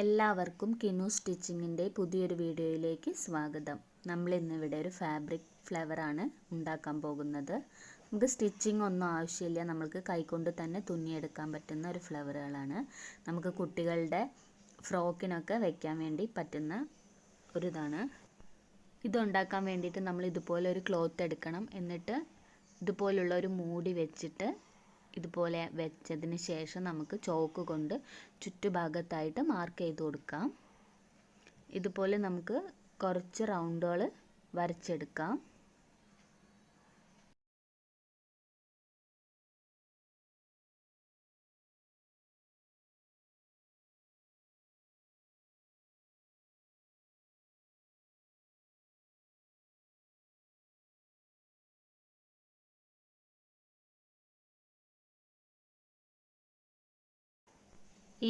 എല്ലാവർക്കും കിനു സ്റ്റിച്ചിങ്ങിൻ്റെ പുതിയൊരു വീഡിയോയിലേക്ക് സ്വാഗതം. നമ്മളിന്നിവിടെ ഒരു ഫാബ്രിക് ഫ്ലവറാണ് ഉണ്ടാക്കാൻ പോകുന്നത്. നമുക്ക് സ്റ്റിച്ചിങ് ഒന്നും ആവശ്യമില്ല, നമ്മൾക്ക് കൈകൊണ്ട് തന്നെ തുന്നിയെടുക്കാൻ പറ്റുന്ന ഒരു ഫ്ലവറുകളാണ്. നമുക്ക് കുട്ടികളുടെ ഫ്രോക്കിനൊക്കെ വെക്കാൻ വേണ്ടി പറ്റുന്ന ഒരിതാണ്. ഇതുണ്ടാക്കാൻ വേണ്ടിയിട്ട് നമ്മൾ ഇതുപോലെ ഒരു ക്ലോത്ത് എടുക്കണം. എന്നിട്ട് ഇതുപോലുള്ള ഒരു മൂടി വെച്ചിട്ട് ഇതുപോലെ വെച്ചതിന് ശേഷം നമുക്ക് ചോക്ക് കൊണ്ട് ചുറ്റുഭാഗത്തായിട്ട് മാർക്ക് ചെയ്ത് കൊടുക്കാം. ഇതുപോലെ നമുക്ക് കുറച്ച് റൗണ്ടുകൾ വരച്ചെടുക്കാം.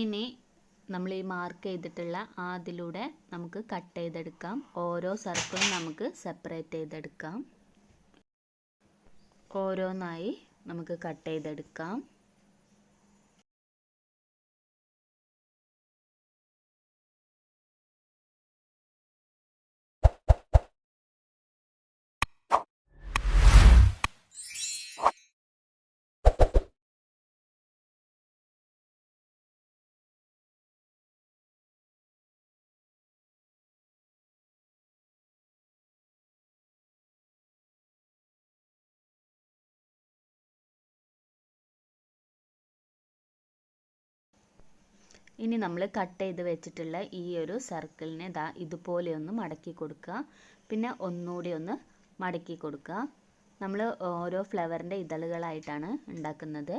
ഇനി നമ്മൾ ഈ മാർക്ക് ചെയ്തിട്ടുള്ള അതിലൂടെ നമുക്ക് കട്ട് ചെയ്തെടുക്കാം. ഓരോ സർക്കിളും നമുക്ക് സെപ്പറേറ്റ് ചെയ്തെടുക്കാം. ഓരോന്നായി നമുക്ക് കട്ട് ചെയ്തെടുക്കാം. ഇനി നമ്മൾ കട്ട് ചെയ്ത് വെച്ചിട്ടുള്ള ഈ ഒരു സർക്കിളിനെ ഇതുപോലെ ഒന്ന് മടക്കി കൊടുക്കുക. പിന്നെ ഒന്നുകൂടി ഒന്ന് മടക്കി കൊടുക്കുക. നമ്മൾ ഓരോ ഫ്ലവറിൻ്റെ ഇതളുകളായിട്ടാണ് ഉണ്ടാക്കുന്നത്.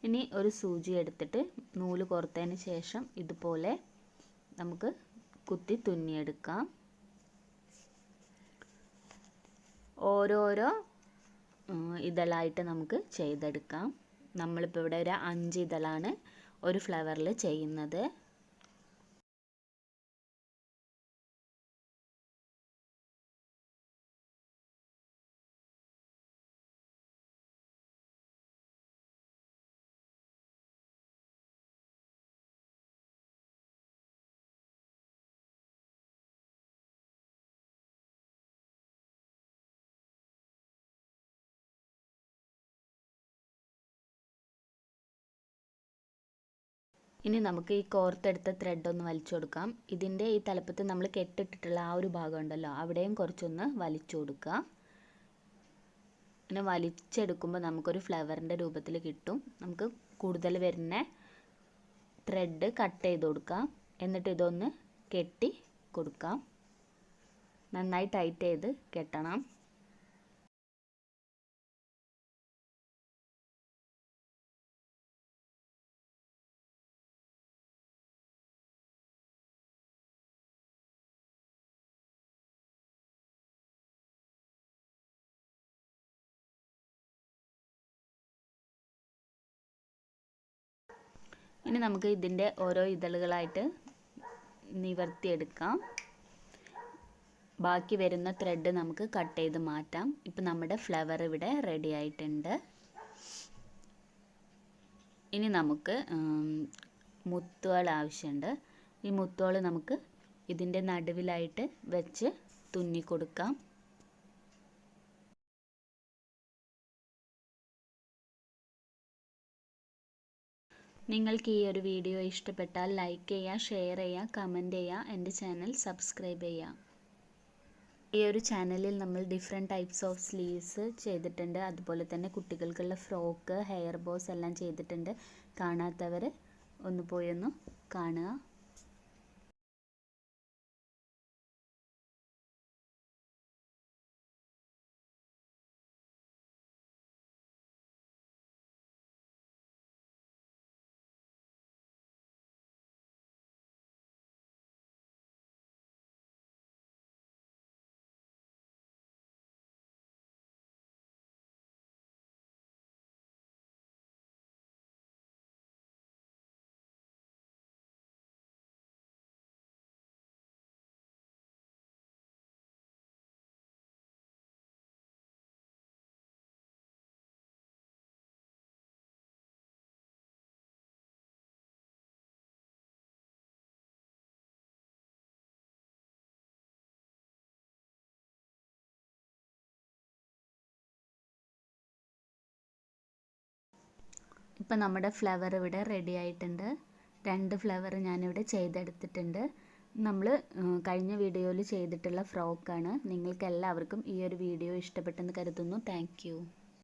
ഇനി ഒരു സൂചി എടുത്തിട്ട് നൂല് കോർത്തതിന് ശേഷം ഇതുപോലെ നമുക്ക് കുത്തി തുന്നിയെടുക്കാം. ഓരോരോ ഇതളായിട്ട് നമുക്ക് ചെയ്തെടുക്കാം. നമ്മളിപ്പോൾ ഇവിടെ ഒരു 5 ഇതളാണ് ഒരു ഫ്ലവറിൽ ചെയ്യുന്നത്. ഇനി നമുക്ക് ഈ കോർത്തെടുത്ത ത്രെഡ് ഒന്ന് വലിച്ചു കൊടുക്കാം. ഇതിൻ്റെ ഈ തലപ്പത്ത് നമ്മൾ കെട്ടിട്ടിട്ടുള്ള ആ ഒരു ഭാഗം ഉണ്ടല്ലോ, അവിടെയും കുറച്ചൊന്ന് വലിച്ചു കൊടുക്കുക. പിന്നെ വലിച്ചെടുക്കുമ്പോൾ നമുക്കൊരു ഫ്ലവറിൻ്റെ രൂപത്തിൽ കിട്ടും. നമുക്ക് കൂടുതൽ വരുന്ന ത്രെഡ് കട്ട് ചെയ്ത് കൊടുക്കാം. എന്നിട്ട് ഇതൊന്ന് കെട്ടി കൊടുക്കാം. നന്നായി ടൈറ്റ് ചെയ്ത് കെട്ടണം. ഇനി നമുക്ക് ഇതിൻ്റെ ഓരോ ഇതളുകളായിട്ട് നിവർത്തിയെടുക്കാം. ബാക്കി വരുന്ന ത്രെഡ് നമുക്ക് കട്ട് ചെയ്ത് മാറ്റാം. ഇപ്പം നമ്മുടെ ഫ്ലവർ ഇവിടെ റെഡി ആയിട്ടുണ്ട്. ഇനി നമുക്ക് മുത്തുകൾ ആവശ്യമുണ്ട്. ഈ മുത്തുകൾ നമുക്ക് ഇതിൻ്റെ നടുവിലായിട്ട് വെച്ച് തുന്നി കൊടുക്കാം. നിങ്ങൾക്ക് ഈ ഒരു വീഡിയോ ഇഷ്ടപ്പെട്ടാൽ ലൈക്ക് ചെയ്യുക, ഷെയർ ചെയ്യുക, കമൻറ്റ് ചെയ്യുക, എൻ്റെ ചാനൽ സബ്സ്ക്രൈബ് ചെയ്യുക. ഈ ഒരു ചാനലിൽ നമ്മൾ ഡിഫറെൻറ്റ് ടൈപ്സ് ഓഫ് സ്ലീവ്സ് ചെയ്തിട്ടുണ്ട്. അതുപോലെ തന്നെ കുട്ടികൾക്കുള്ള ഫ്രോക്ക്, ഹെയർ ബോസ് എല്ലാം ചെയ്തിട്ടുണ്ട്. കാണാത്തവർ ഒന്ന് പോയി ഒന്ന് കാണുക. ഇപ്പം നമ്മുടെ ഫ്ലവർ ഇവിടെ റെഡി ആയിട്ടുണ്ട്. 2 ഫ്ലവർ ഞാനിവിടെ ചെയ്തെടുത്തിട്ടുണ്ട്. നമ്മൾ കഴിഞ്ഞ വീഡിയോയിൽ ചെയ്തിട്ടുള്ള ഫ്രോക്കാണ്. നിങ്ങൾക്ക് എല്ലാവർക്കും ഈ ഒരു വീഡിയോ ഇഷ്ടപ്പെട്ടെന്ന് കരുതുന്നു. Thank you.